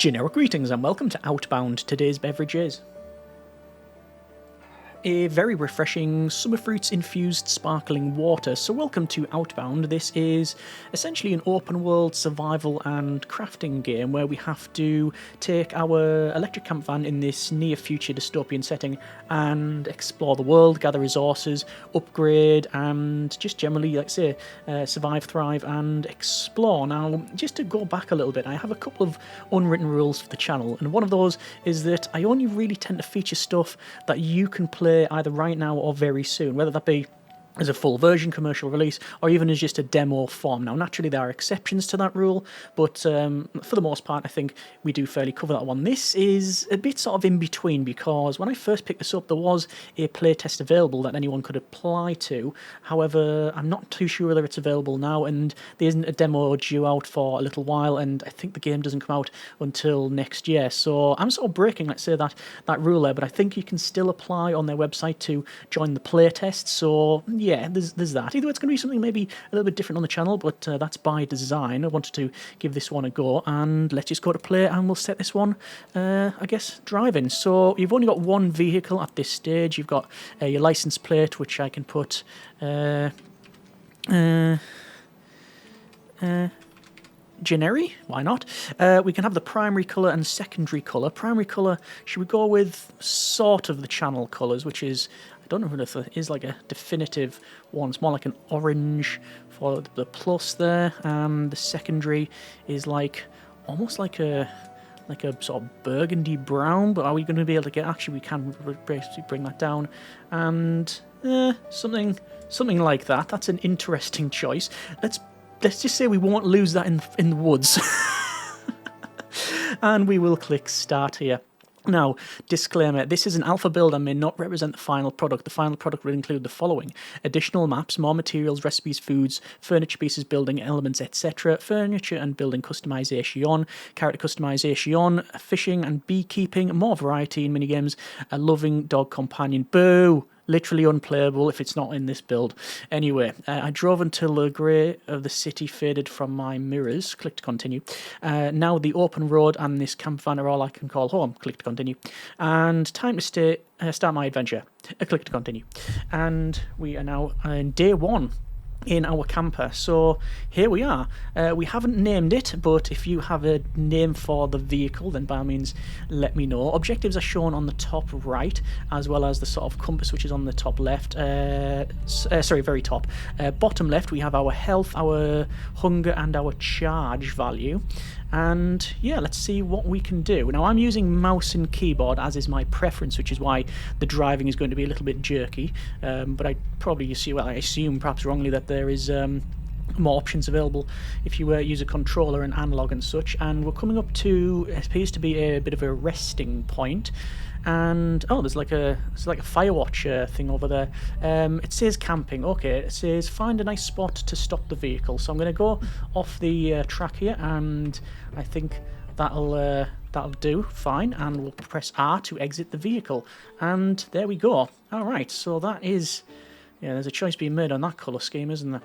Generic greetings and welcome to Outbound. Today's beverage is a very refreshing summer fruits infused sparkling water. So welcome to Outbound. This is essentially an open world survival and crafting game where we have to take our electric camp van in this near future dystopian setting and explore the world, gather resources, upgrade, and just generally, like say, survive, thrive, and explore. Now, just to go back a little bit, I have a couple of unwritten rules for the channel, and one of those is that I only really tend to feature stuff that you can play either right now or very soon, whether that be as a full version commercial release or even as just a demo form. Now naturally there are exceptions to that rule, but for the most part I think we do fairly cover that one. This is a bit sort of in between because when I first picked this up there was a playtest available that anyone could apply to. However, I'm not too sure whether it's available now, and there isn't a demo due out for a little while, and I think the game doesn't come out until next year. So I'm sort of breaking, let's say, that rule there, but I think you can still apply on their website to join the playtest. So yeah, there's that. Either way, it's going to be something maybe a little bit different on the channel, but that's by design. I wanted to give this one a go, and let's just go to play and we'll set this one, I guess, driving. So you've only got one vehicle at this stage. You've got your license plate, which I can put Generi, why not? We can have the primary colour and secondary colour. Primary colour, should we go with sort of the channel colours, which is, I don't know if it is like a definitive one. It's more like an orange for the plus there. The secondary is like almost like a sort of burgundy brown, but are we going to be able to get, actually we can basically bring that down, and something like that. That's an interesting choice. Let's just say we won't lose that in the woods. And we will click start here. Now, disclaimer, this is an alpha build and may not represent the final product. The final product will include the following: additional maps, more materials, recipes, foods, furniture pieces, building elements, etc., furniture and building customization, character customization, fishing and beekeeping, more variety in minigames, a loving dog companion. Boo! Literally unplayable if it's not in this build. Anyway, I drove until the grey of the city faded from my mirrors. Click to continue. Now the open road and this camp van are all I can call home. Click to continue. And time to start my adventure. Click to continue. And we are now in day one in our camper. So here we are. We haven't named it, but if you have a name for the vehicle, then by all means let me know. Objectives are shown on the top right, as well as the sort of compass which is on the top left. Sorry, very top. Bottom left we have our health, our hunger, and our charge value. And yeah, let's see what we can do. Now I'm using mouse and keyboard as is my preference, which is why the driving is going to be a little bit jerky. But I assume perhaps wrongly that there is more options available if you use a controller and analog and such. And we're coming up to, it appears to be a bit of a resting point. And oh, there's like a Firewatch thing over there. It says camping. Okay, it says find a nice spot to stop the vehicle. So I'm going to go off the track here, and I think that'll do fine. And we'll press R to exit the vehicle. And there we go. All right, so that is. Yeah, there's a choice being made on that colour scheme, isn't there?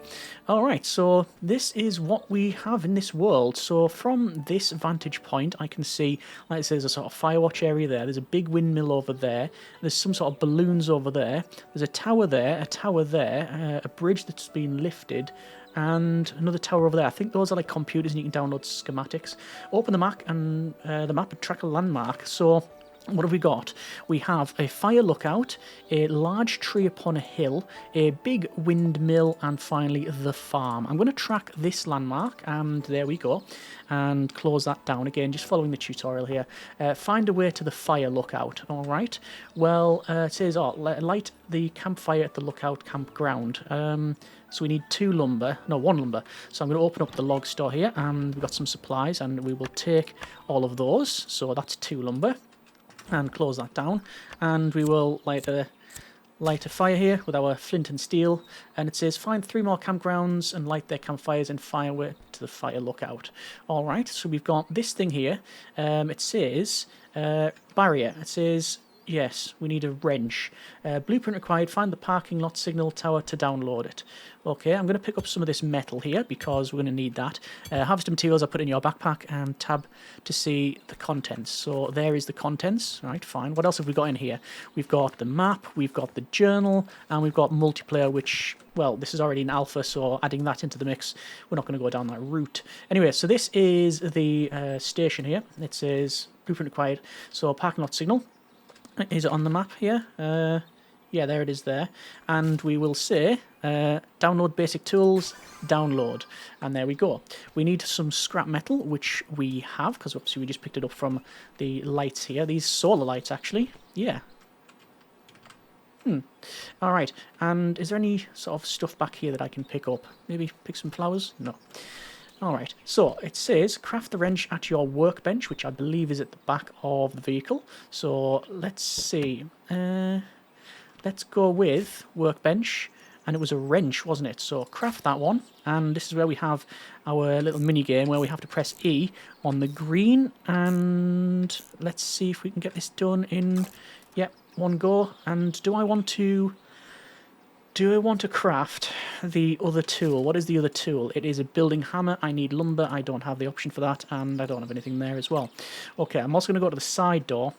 Alright, so this is what we have in this world. So from this vantage point, I can see, like it says, a sort of Firewatch area there. There's a big windmill over there. There's some sort of balloons over there. There's a tower there, a bridge that's been lifted, and another tower over there. I think those are like computers and you can download schematics. Open the map and track a landmark. So what have we got? We have a fire lookout, a large tree upon a hill, a big windmill, and finally the farm. I'm going to track this landmark, and there we go, and close that down again, just following the tutorial here. Find a way to the fire lookout. All right. Well, it says, light the campfire at the lookout campground. So we need one lumber. So I'm going to open up the log store here, and we've got some supplies, and we will take all of those. So that's 2 lumber. And close that down, and we will light a fire here with our flint and steel, and it says find 3 more campgrounds and light their campfires and fire away to the fire lookout. Alright, so we've got this thing here. It says barrier. It says Yes, we need a wrench. Blueprint required. Find the parking lot signal tower to download it. Okay, I'm going to pick up some of this metal here because we're going to need that. Harvest materials I put in your backpack and tab to see the contents. So there is the contents. Right, fine. What else have we got in here? We've got the map, we've got the journal, and we've got multiplayer, which, well, this is already an alpha, so adding that into the mix, we're not going to go down that route. Anyway, so this is the station here. It says blueprint required. So parking lot signal. Is it on the map here? Yeah, there it is there. And we will say, download basic tools, download. And there we go. We need some scrap metal, which we have, because obviously we just picked it up from the lights here. These solar lights, actually. Yeah. All right. And is there any sort of stuff back here that I can pick up? Maybe pick some flowers? No. Alright, so it says craft the wrench at your workbench, which I believe is at the back of the vehicle. So let's see. Let's go with workbench, and it was a wrench, wasn't it? So craft that one, and this is where we have our little mini game where we have to press E on the green, and let's see if we can get this done in, one go. And do I want to craft the other tool? What is the other tool? It is a building hammer. I need lumber. I don't have the option for that, and I don't have anything there as well. Okay, I'm also going to go to the side door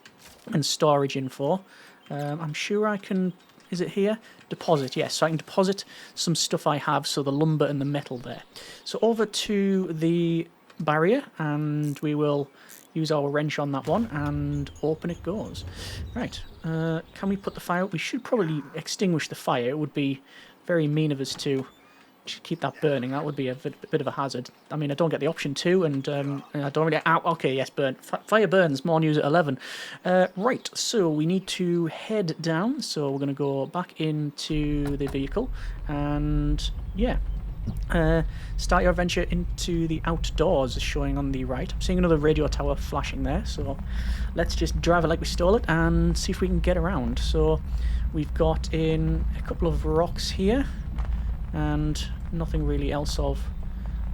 and storage info. I'm sure I can... Is it here? Deposit, yes. So I can deposit some stuff I have, so the lumber and the metal there. So over to the barrier, and we will use our wrench on that one, and open it goes. Right, can we put the fire out? We should probably extinguish the fire. It would be very mean of us to keep that burning. That would be a bit of a hazard. I mean, I don't get the option to, and I don't really... Ow, okay, yes, burn. Fire burns. More news at 11. Right, so we need to head down. So we're going to go back into the vehicle, and yeah. Start your adventure into the outdoors, showing on the right. I'm seeing another radio tower flashing there, so let's just drive it like we stole it and see if we can get around. So we've got in a couple of rocks here and nothing really else of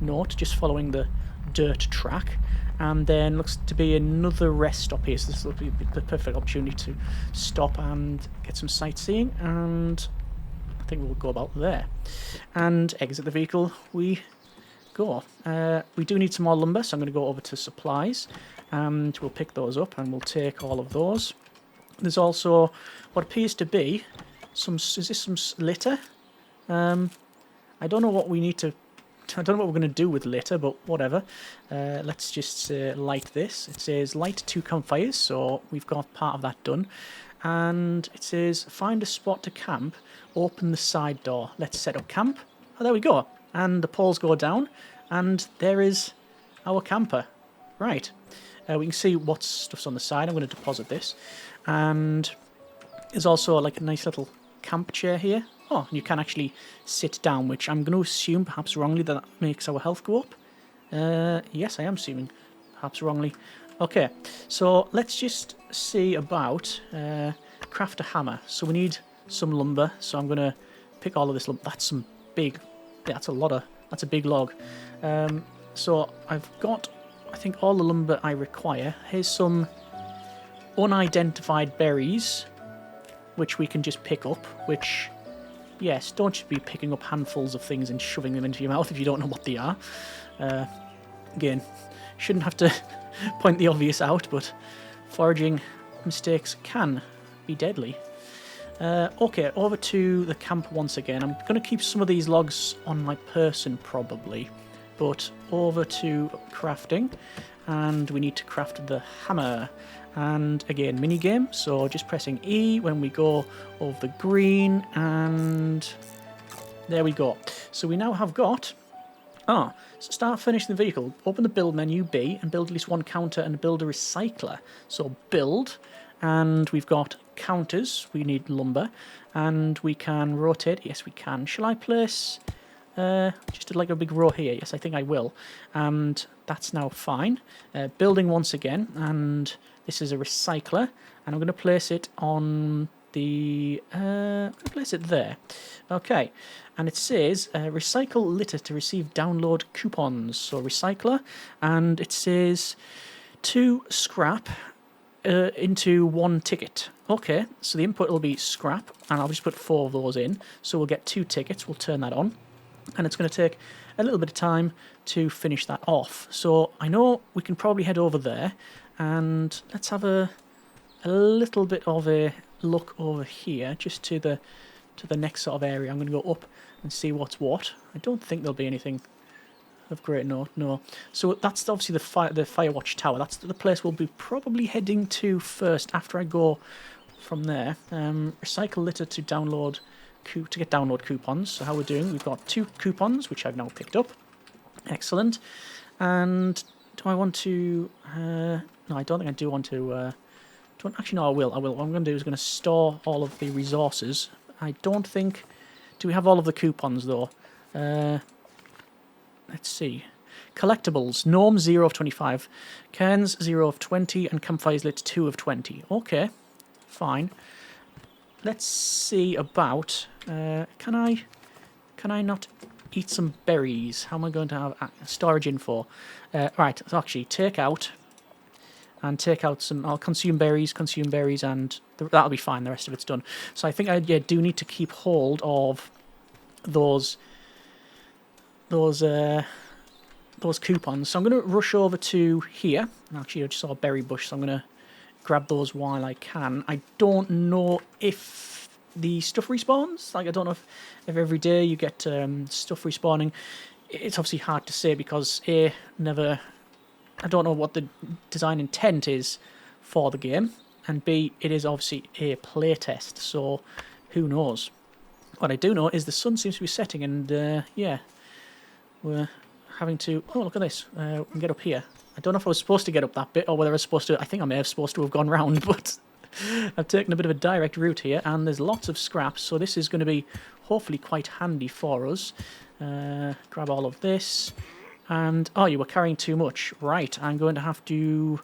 note, just following the dirt track. And then looks to be another rest stop here, so this will be the perfect opportunity to stop and get some sightseeing, and I think we'll go about there. And exit the vehicle we go. We do need some more lumber, so I'm going to go over to supplies, and we'll pick those up, and we'll take all of those. There's also what appears to be some... Is this some litter? I don't know what we need to... I don't know what we're going to do with litter, but whatever. Let's just light this. It says light 2 campfires, so we've got part of that done. And it says find a spot to camp, open the side door. Let's set up camp. Oh, there we go. And the poles go down, and there is our camper. Right. We can see what stuff's on the side. I'm going to deposit this. And there's also like a nice little camp chair here. Oh, and you can actually sit down, which I'm going to assume, perhaps wrongly, that makes our health go up. Yes, I am assuming, perhaps wrongly. Okay, so let's just see about craft a hammer. So we need some lumber, so I'm going to pick all of this lumber. That's some big... That's a big log. So I've got, I think, all the lumber I require. Here's some unidentified berries, which we can just pick up, which... Yes, don't just be picking up handfuls of things and shoving them into your mouth if you don't know what they are. Again, shouldn't have to point the obvious out, but foraging mistakes can be deadly. Okay, over to the camp once again. I'm going to keep some of these logs on my person, probably. But over to crafting, and we need to craft the hammer. And again, minigame, so just pressing E when we go over the green, and there we go. So we now have got, so start finishing the vehicle, open the build menu, B, and build at least one counter and build a recycler. So build, and we've got counters, we need lumber, and we can rotate, yes we can. Shall I place just like a big row here? Yes, I think I will. And that's now fine. Building once again, and this is a recycler, and I'm going to place it on the... I'm going to place it there. Okay, and it says recycle litter to receive download coupons. So recycler, and it says 2 scrap into one ticket. Okay, so the input will be scrap, and I'll just put 4 of those in. So we'll get 2 tickets, we'll turn that on, and it's going to take a little bit of time to finish that off. So I know we can probably head over there, and let's have a little bit of a look over here, just to the next sort of area. I'm going to go up and see what's what. I don't think there'll be anything of great note, no. So that's obviously the Firewatch Tower. That's the place we'll be probably heading to first after I go from there. Recycle litter to download to get download coupons. So how we're doing, we've got 2 coupons, which I've now picked up. Excellent. And do I want to... no, I don't think I do want to... actually, no, I will. What I'm going to do is going to store all of the resources. I don't think... Do we have all of the coupons, though? Let's see. Collectibles. Gnome, 0 of 25. Cairns, 0 of 20. And Campfires Lit, 2 of 20. Okay. Fine. Let's see about... Can I not eat some berries? How am I going to have storage info? Right, so actually, take out some... I'll consume berries, and that'll be fine. The rest of it's done. So I think I do need to keep hold of those coupons. So I'm going to rush over to here. Actually, I just saw a berry bush, so I'm going to grab those while I can. I don't know if the stuff respawns. Like, I don't know if every day you get stuff respawning. It's obviously hard to say because I don't know what the design intent is for the game, and B, it is obviously a playtest, so who knows. What I do know is the sun seems to be setting, and yeah, we're having to... Oh, look at this. We can get up here. I don't know if I was supposed to get up that bit, or whether I was supposed to... I think I may have supposed to have gone round, but I've taken a bit of a direct route here, and there's lots of scraps, so this is going to be hopefully quite handy for us. Grab all of this, and... Oh, you were carrying too much. Right, I'm going to have to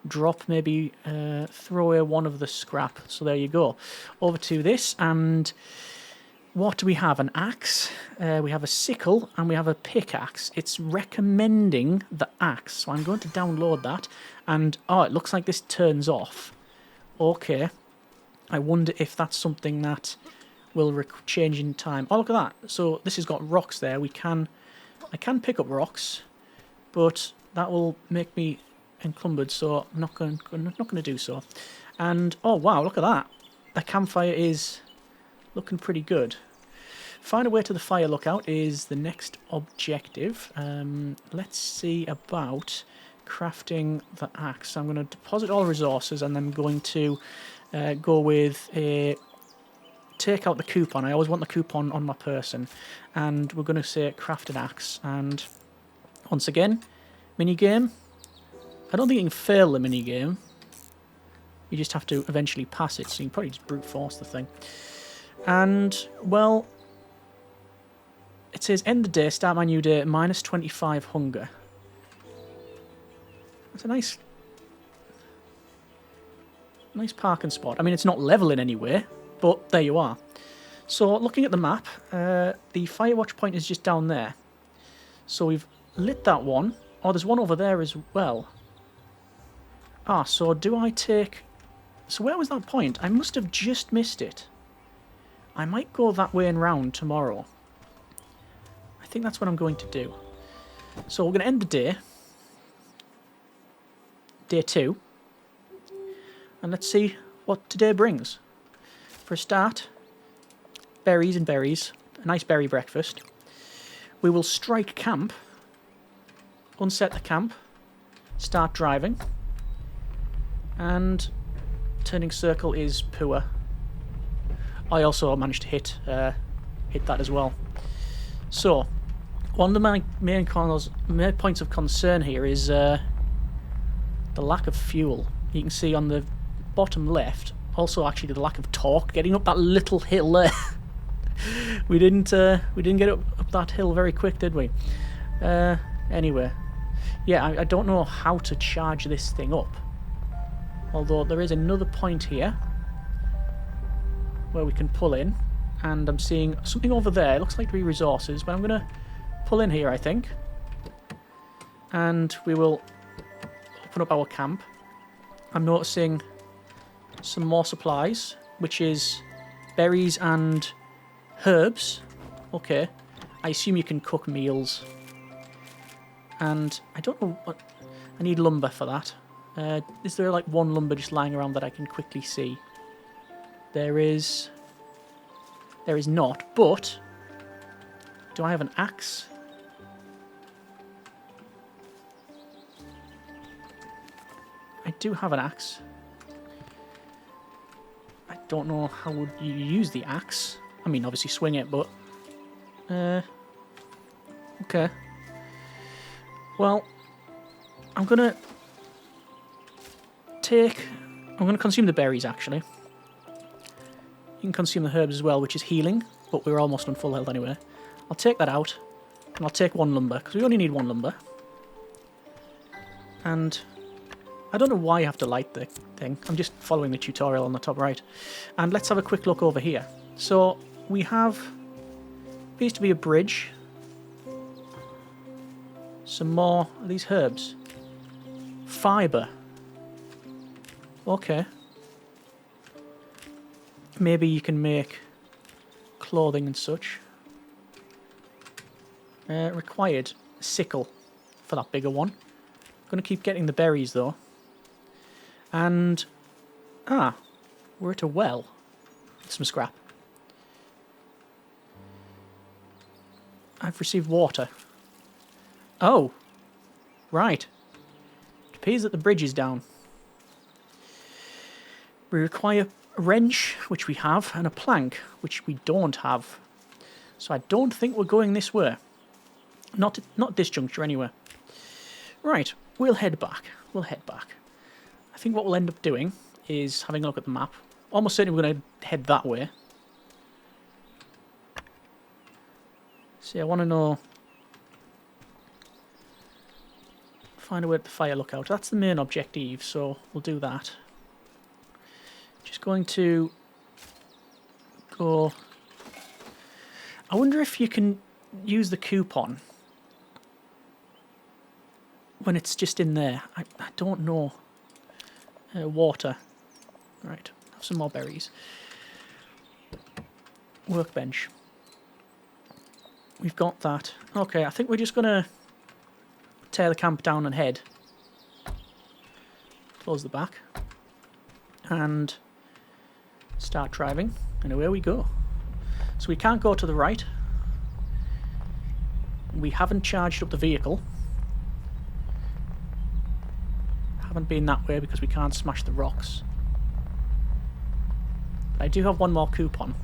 drop, maybe throw away one of the scrap. So there you go. Over to this, and... What do we have? An axe, we have a sickle, and we have a pickaxe. It's recommending the axe, so I'm going to download that. And, oh, it looks like this turns off. Okay. I wonder if that's something that will change in time. Oh, look at that. So this has got rocks there. I can pick up rocks, but that will make me encumbered, so I'm not going to do so. And, oh, wow, look at that. The campfire is... looking pretty good. Find a way to the fire lookout is the next objective. Let's see about crafting the axe. I'm going to deposit all resources, and I'm going to go with a... Take out the coupon. I always want the coupon on my person. And we're going to say craft an axe. And once again, minigame. I don't think you can fail the minigame. You just have to eventually pass it, so you can probably just brute force the thing. And, well, it says end the day, start my new day, minus 25 hunger. That's a nice parking spot. I mean, it's not level in any way, but there you are. So, looking at the map, the Firewatch point is just down there. So we've lit that one. Oh, there's one over there as well. Ah, so do I take... So where was that point? I must have just missed it. I might go that way and round tomorrow. I think that's what I'm going to do. So we're going to end the day. Day 2. And let's see what today brings. For a start, berries and berries. A nice berry breakfast. We will strike camp. Unset the camp. Start driving. And turning circle is poor. I also managed to hit that as well. So, one of my main points of concern here is the lack of fuel. You can see on the bottom left, also actually the lack of torque. Getting up that little hill there, we didn't get up that hill very quick, did we? Anyway, yeah, I don't know how to charge this thing up. Although there is another point here where we can pull in, and I'm seeing something over there. It looks like 3 resources, but I'm going to pull in here, I think. And we will open up our camp. I'm noticing some more supplies, which is berries and herbs. Okay. I assume you can cook meals. And I don't know what... I need lumber for that. Is there like one lumber just lying around that I can quickly see? There is not, but do I have an axe? I do have an axe. I don't know how would you use the axe. I mean, obviously swing it, but okay. Well, I'm gonna consume the berries actually. You can consume the herbs as well, which is healing, but we're almost on full health anyway. I'll take that out, and I'll take one lumber, because we only need one lumber. And I don't know why I have to light the thing. I'm just following the tutorial on the top right. And let's have a quick look over here. So we have, appears to be a bridge. Some more of these herbs. Fibre. Okay. Maybe you can make clothing and such. Required sickle for that bigger one. Going to keep getting the berries though. And we're at a well. Some scrap. I've received water. Oh, right. It appears that the bridge is down. We require a wrench, which we have, and a plank, which we don't have. So I don't think we're going this way. Not this juncture, anyway. Right, we'll head back. I think what we'll end up doing is having a look at the map. Almost certainly we're going to head that way. See, I want to know... Find a way to fire lookout. That's the main objective, so we'll do that. Just going to go... I wonder if you can use the coupon when it's just in there. I don't know. Water. Right, have some more berries. Workbench. We've got that. Okay, I think we're just going to tear the camp down and head. Close the back. And start driving. And away we go. So we can't go to the right. We haven't charged up the vehicle. Haven't been that way because we can't smash the rocks. But I do have one more coupon.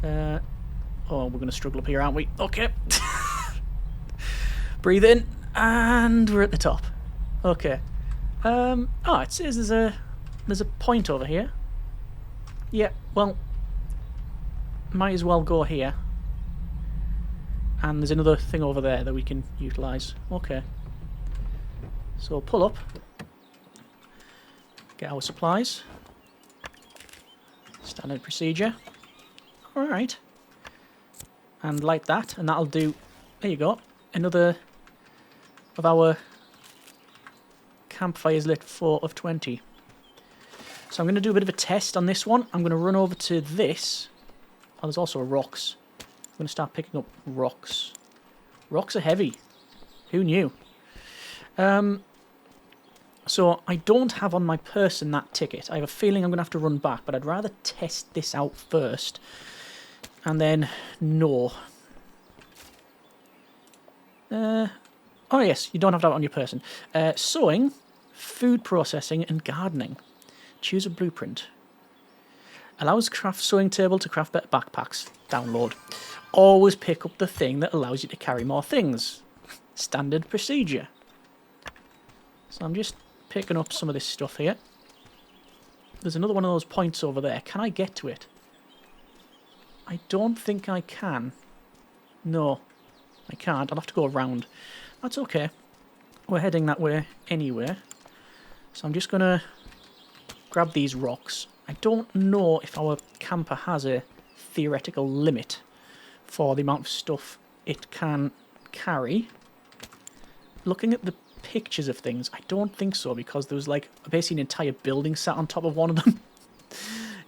Oh, we're going to struggle up here, aren't we? Okay. Breathe in. And we're at the top. Okay. Oh, it says there's a point over here. Yeah, well, might as well go here. And there's another thing over there that we can utilise. Okay. So pull up. Get our supplies. Standard procedure. Alright. And light that, and that'll do... There you go. Another of our campfires lit 4 of 20. So I'm going to do a bit of a test on this one. I'm going to run over to this. Oh, there's also rocks. I'm going to start picking up rocks. Rocks are heavy. Who knew? So I don't have on my person that ticket. I have a feeling I'm going to have to run back, but I'd rather test this out first. And then, no. Oh yes, you don't have to have it on your person. Sewing, food processing, and gardening. Choose a blueprint. Allows craft sewing table to craft better backpacks. Download. Always pick up the thing that allows you to carry more things. Standard procedure. So I'm just picking up some of this stuff here. There's another one of those points over there. Can I get to it? I don't think I can. No, I can't. I'll have to go around. That's okay. We're heading that way anyway. So I'm just going to grab these rocks. I don't know if our camper has a theoretical limit for the amount of stuff it can carry. Looking at the pictures of things? I don't think so, because there was like basically an entire building sat on top of one of them.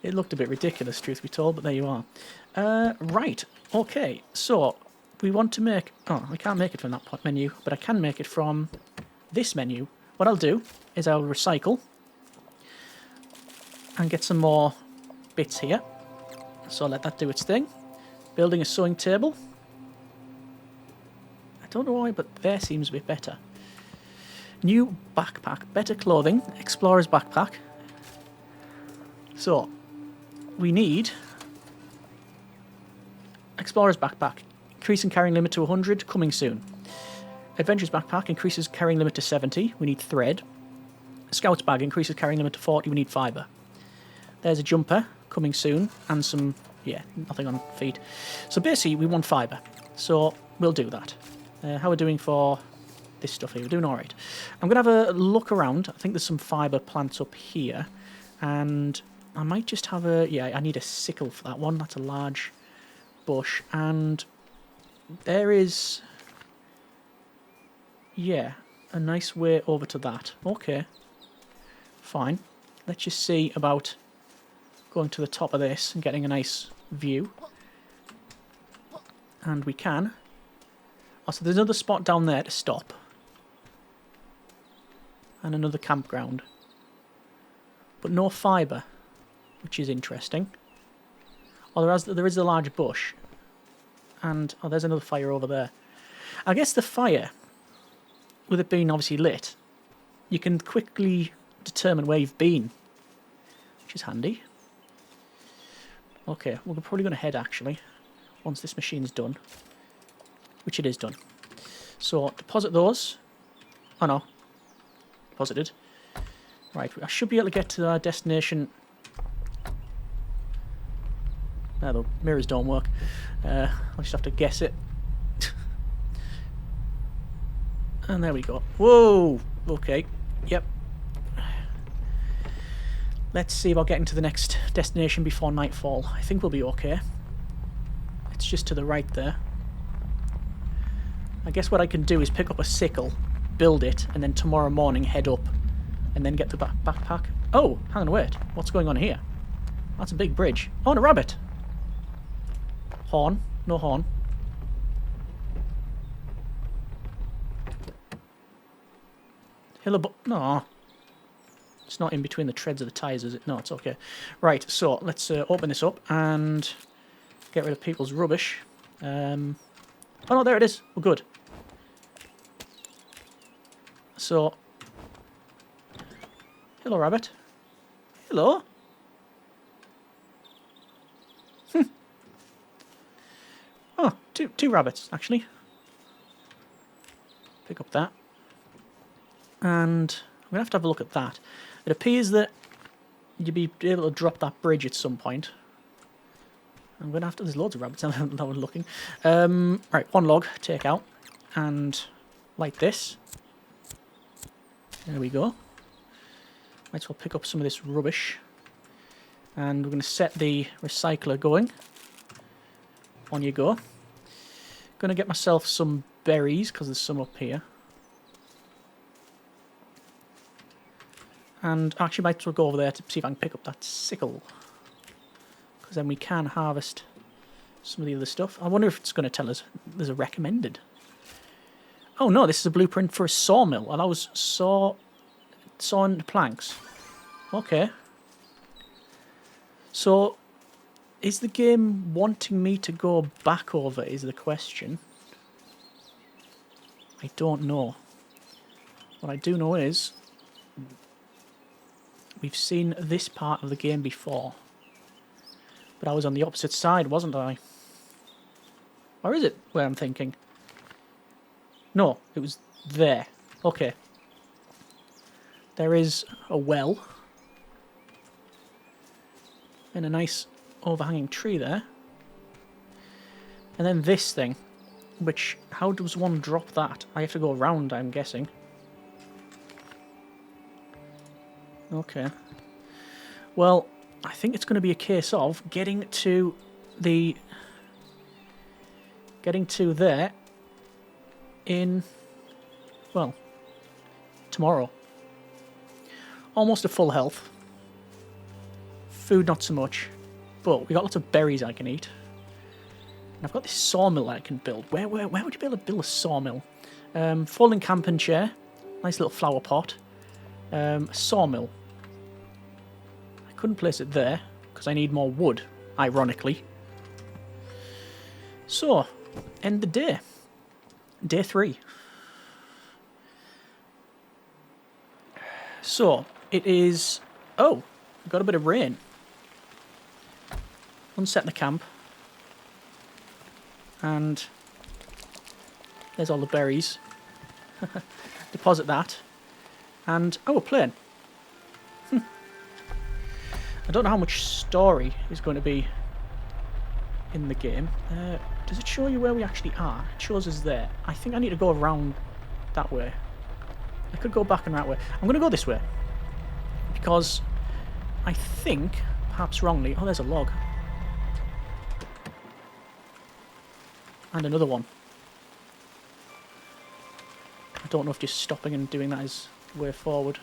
It looked a bit ridiculous, truth be told, but there you are. Right, okay, so we want to make... Oh, I can't make it from that menu, but I can make it from this menu. What I'll do is I'll recycle and get some more bits here. So I'll let that do its thing. Building a sewing table. I don't know why, but there seems a bit better. New backpack. Better clothing. Explorer's backpack. So, we need... Explorer's backpack. Increasing carrying limit to 100. Coming soon. Adventurer's backpack. Increases carrying limit to 70. We need thread. Scout's bag. Increases carrying limit to 40. We need fibre. There's a jumper. Coming soon. And some... Yeah, nothing on feet. So basically, we want fibre. So, we'll do that. How we're doing for this stuff here. We're doing alright. I'm going to have a look around. I think there's some fibre plants up here. And I might just have a... Yeah, I need a sickle for that one. That's a large bush. And there is... Yeah, a nice way over to that. Okay. Fine. Let's just see about going to the top of this and getting a nice view. And we can... Oh, so there's another spot down there to stop. And another campground. But no fibre, which is interesting. Oh, there is a large bush. And, oh, there's another fire over there. I guess the fire, with it being obviously lit, you can quickly determine where you've been. Which is handy. Okay, well, we're probably going to head, actually, once this machine's done. Which it is done. So, deposit those. Oh no. Deposited. Right, I should be able to get to our destination. No, the mirrors don't work. I'll just have to guess it. And there we go. Whoa! Okay. Yep. Let's see about getting to the next destination before nightfall. I think we'll be okay. It's just to the right there. I guess what I can do is pick up a sickle, build it, and then tomorrow morning head up, and then get the backpack. Oh, hang on, wait. What's going on here? That's a big bridge. Oh, and a rabbit. Horn. No horn. No. It's not in between the treads of the tyres, is it? No, it's okay. Right, so let's open this up and get rid of people's rubbish. Oh no, there it is. We're good. So, hello, rabbit. Hello. Oh, two rabbits, actually. Pick up that. And I'm going to have a look at that. It appears that you'll be able to drop that bridge at some point. I'm going to have to... There's loads of rabbits that we're looking. Right, one log, take out. And like this. There we go. Might as well pick up some of this rubbish. And we're going to set the recycler going. On you go. Going to get myself some berries, because there's some up here. And actually might as well go over there to see if I can pick up that sickle. Because then we can harvest some of the other stuff. I wonder if it's going to tell us there's a recommended. Oh no, this is a blueprint for a sawmill. And I was sawing the planks. Okay. So, is the game wanting me to go back over is the question. I don't know. What I do know is we've seen this part of the game before. But I was on the opposite side, wasn't I? Or is it where I'm thinking? No, it was there. Okay. There is a well. And a nice overhanging tree there. And then this thing. Which, how does one drop that? I have to go around, I'm guessing. Okay. Well, I think it's going to be a case of getting to there in, well, tomorrow. Almost a full health. Food not so much. But we got lots of berries I can eat. And I've got this sawmill I can build. Where would you be able to build a sawmill? Folding camping chair. Nice little flower pot. A sawmill. I couldn't place it there because I need more wood, ironically. So, end the day. Day 3. So, it is... Oh, we got a bit of rain. Unset the camp. And there's all the berries. Deposit that. And, oh, a plane. I don't know how much story is going to be in the game. Does it show you where we actually are? It shows us there. I think I need to go around that way. I could go back and that way. I'm going to go this way. Because I think, perhaps wrongly... Oh, there's a log. And another one. I don't know if just stopping and doing that is the way forward.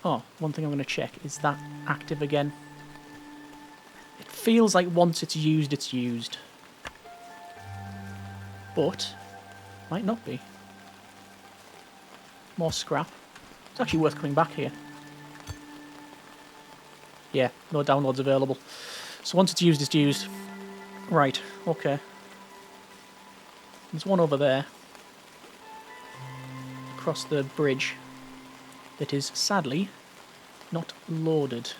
Oh, one thing I'm going to check. Is that active again? It feels like once it's used, it's used. But, might not be. More scrap. It's actually worth coming back here. Yeah, no downloads available. So once it's used, it's used. Right, okay. There's one over there. Across the bridge. That is, sadly, not loaded.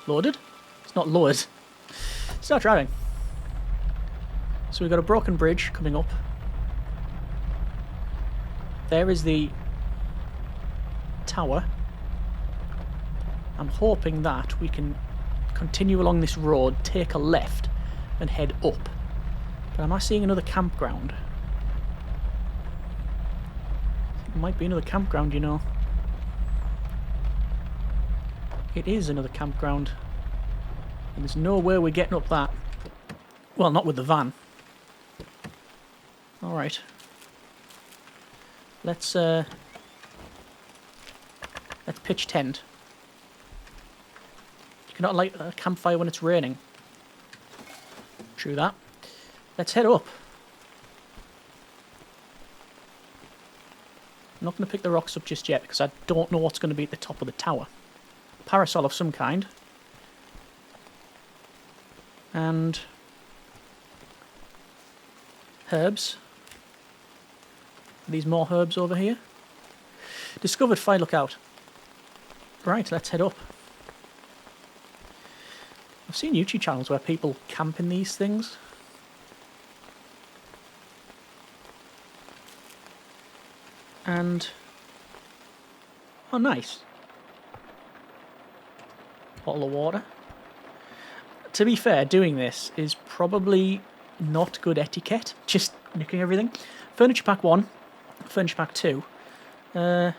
Loaded? It's not lowered. Start driving. So we've got a broken bridge coming up. There is the tower. I'm hoping that we can continue along this road, take a left, and head up. But am I seeing another campground? It might be another campground, you know. It is another campground. And there's no way we're getting up that. Well, not with the van. Alright. Let's pitch tent. You cannot light a campfire when it's raining. True that. Let's head up. I'm not going to pick the rocks up just yet because I don't know what's going to be at the top of the tower. Parasol of some kind. And herbs. Are these more herbs over here? Discovered fire lookout. Right, let's head up. I've seen YouTube channels where people camp in these things. And... oh, nice. Bottle of water. To be fair, doing this is probably not good etiquette. Just nicking everything. Furniture pack 1. Furniture pack 2. Camping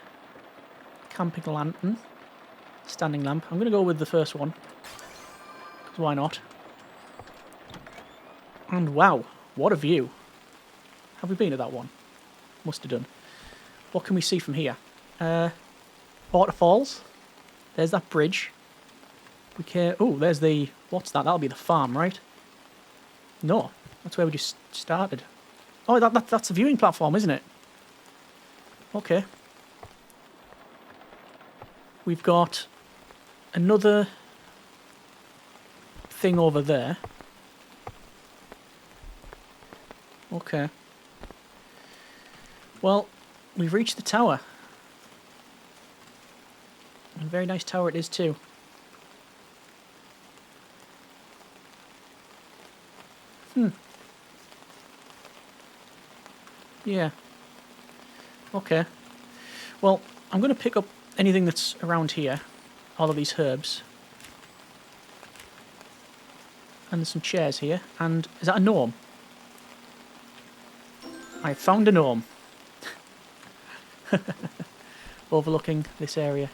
lantern. Standing lamp. I'm going to go with the first one. Because why not? And wow, what a view. Have we been to that one? Must have done. What can we see from here? Waterfalls. There's that bridge. We can... oh, there's the... what's that? That'll be the farm, right? No, that's where we just started. Oh, that's a viewing platform, isn't it? Okay. We've got another thing over there. Okay. Well, we've reached the tower. A very nice tower it is too. Yeah. Okay. Well, I'm going to pick up anything that's around here. All of these herbs. And there's some chairs here. And is that a gnome? I found a gnome. Overlooking this area.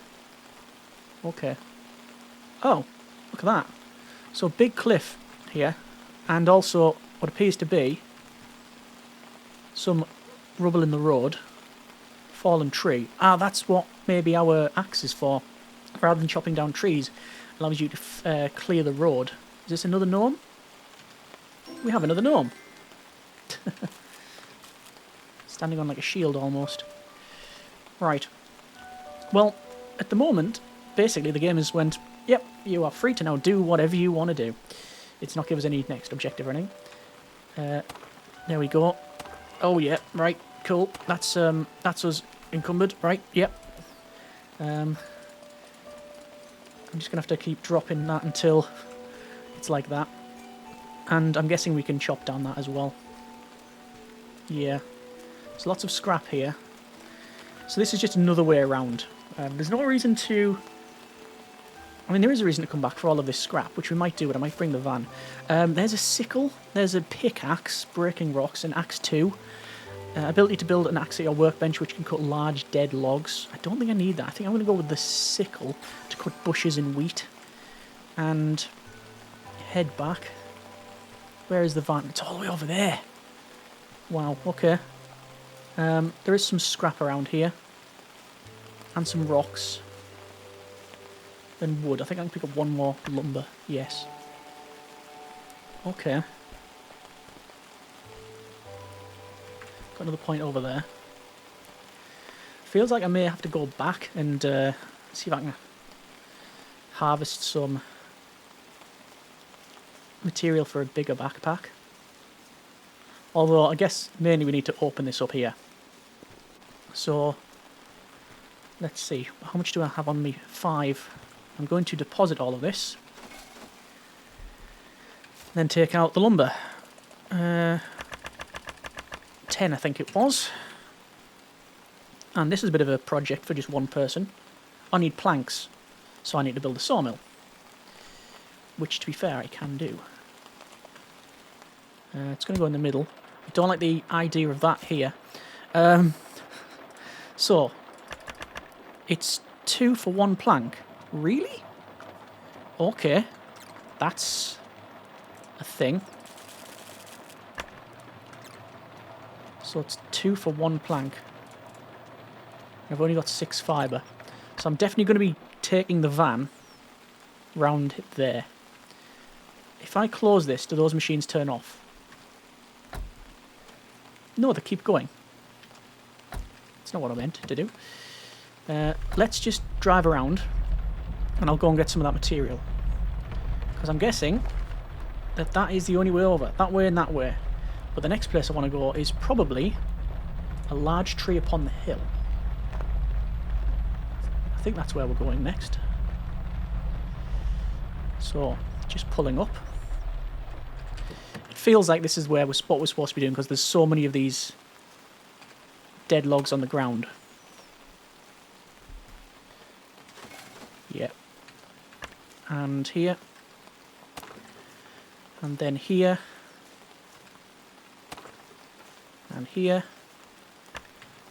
Okay. Oh, look at that. So big cliff here. And also what appears to be some rubble in the road fallen tree. Ah, that's what maybe our axe is for. Rather than chopping down trees, it allows you to clear the road. Is this another gnome? We have another gnome. Standing on like a shield almost. Right. Well, at the moment, basically the game has went, yep, you are free to now do whatever you want to do. It's not give us any next objective or anything. There we go. Oh yeah, right, cool. That's us encumbered, right? Yep. I'm just gonna have to keep dropping that until it's like that. And I'm guessing we can chop down that as well. Yeah. There's lots of scrap here. So this is just another way around. There's no reason to... I mean, there is a reason to come back for all of this scrap, which we might do, but I might bring the van. There's a sickle, there's a pickaxe, breaking rocks, an axe 2. Ability to build an axe at your workbench, which can cut large dead logs. I don't think I need that. I think I'm going to go with the sickle to cut bushes and wheat. And head back. Where is the van? It's all the way over there. Wow, okay. There is some scrap around here. And some rocks. And wood. I think I can pick up one more lumber. Yes. Okay. Got another point over there. Feels like I may have to go back and see if I can harvest some material for a bigger backpack. Although, I guess mainly we need to open this up here. So, let's see. How much do I have on me? 5. I'm going to deposit all of this. Then take out the lumber. 10, I think it was. And this is a bit of a project for just one person. I need planks, so I need to build a sawmill. Which, to be fair, I can do. It's going to go in the middle. I don't like the idea of that here. So, it's 2 for 1 plank. Really? Okay. That's a thing. So it's 2 for 1 plank. I've only got 6 fibre. So I'm definitely going to be taking the van round there. If I close this, do those machines turn off? No, they keep going. That's not what I meant to do. Let's just drive around and I'll go and get some of that material. Because I'm guessing that that is the only way over. That way and that way. But the next place I want to go is probably a large tree upon the hill. I think that's where we're going next. So, just pulling up. It feels like this is where what we're supposed to be doing because there's so many of these dead logs on the ground. Yeah. And here. And then here. And here.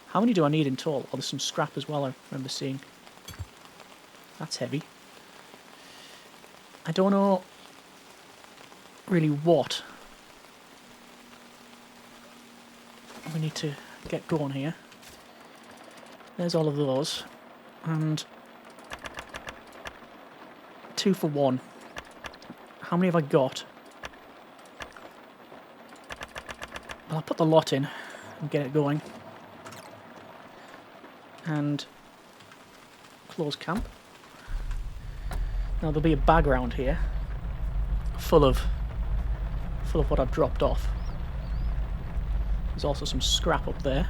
How many do I need in total? Oh, there's some scrap as well I remember seeing. That's heavy. I don't know really what we need to get going here. There's all of those. And 2 for 1. How many have I got? Well, I'll put the lot in and get it going. And close camp. Now there'll be a bag around here full of what I've dropped off. There's also some scrap up there.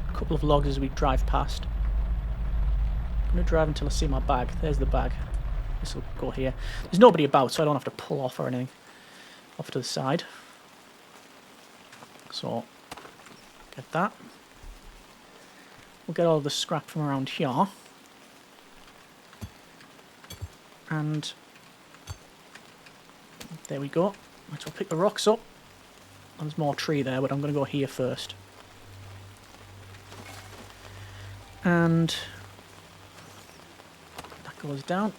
A couple of logs as we drive past. I'm going to drive until I see my bag. There's the bag. This will go here. There's nobody about, so I don't have to pull off or anything. Off to the side. So, get that. We'll get all of the scrap from around here. And there we go. Right, so we'll pick the rocks up. There's more tree there, but I'm going to go here first. And that goes down.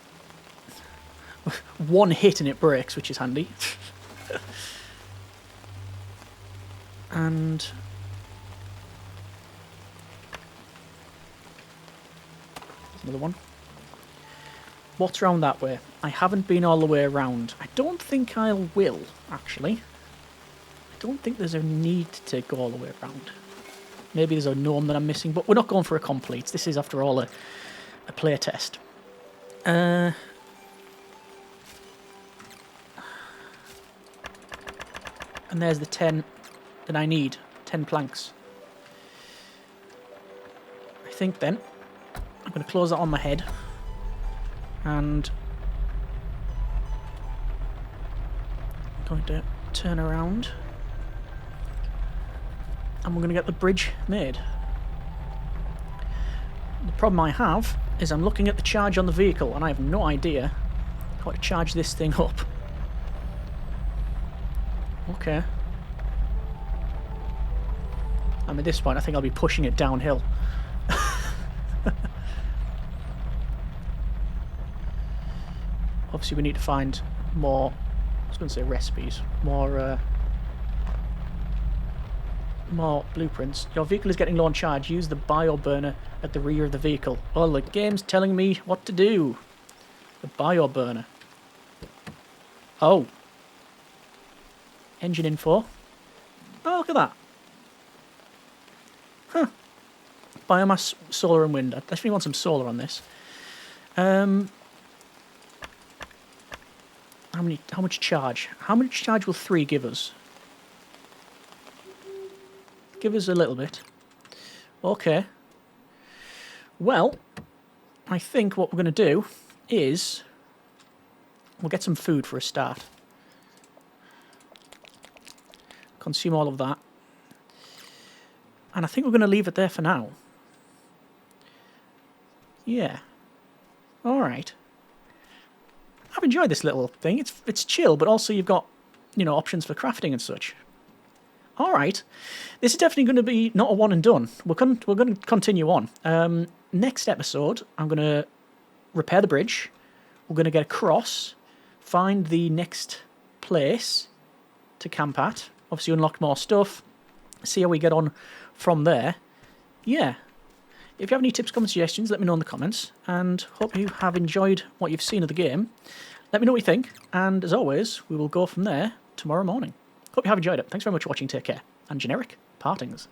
One hit and it breaks, which is handy. another one. What's round that way? I haven't been all the way around. I don't think I will, actually. I don't think there's a need to go all the way around. Maybe there's a gnome that I'm missing, but we're not going for a complete. This is, after all, a play test. And there's the 10 that I need. 10 planks. I think then I'm going to close that on my head. And I'm going to turn around. And we're going to get the bridge made. The problem I have is I'm looking at the charge on the vehicle and I have no idea how to charge this thing up. Okay. I mean, at this point I think I'll be pushing it downhill. Obviously we need to find more, I was going to say recipes, more blueprints. Your vehicle is getting low on charge. Use the bio burner at the rear of the vehicle. Oh, the game's telling me what to do. The bio burner. Oh. Engine info. Oh, look at that. Huh. Biomass, solar and wind. I definitely want some solar on this. How much charge? How much charge will 3 give us? Give us a little bit. Okay. Well, I think what we're going to do is we'll get some food for a start. Consume all of that. And I think we're going to leave it there for now. Yeah. All right. I've enjoyed this little thing. It's chill, but also you've got, you know, options for crafting and such. All right. This is definitely going to be not a one and done. We're going to continue on. Next episode, I'm going to repair the bridge. We're going to get across, find the next place to camp at. Obviously unlock more stuff. See how we get on from there. Yeah. If you have any tips, comments, suggestions, let me know in the comments. And hope you have enjoyed what you've seen of the game. Let me know what you think. And as always, we will go from there tomorrow morning. Hope you have enjoyed it. Thanks very much for watching. Take care. And generic partings.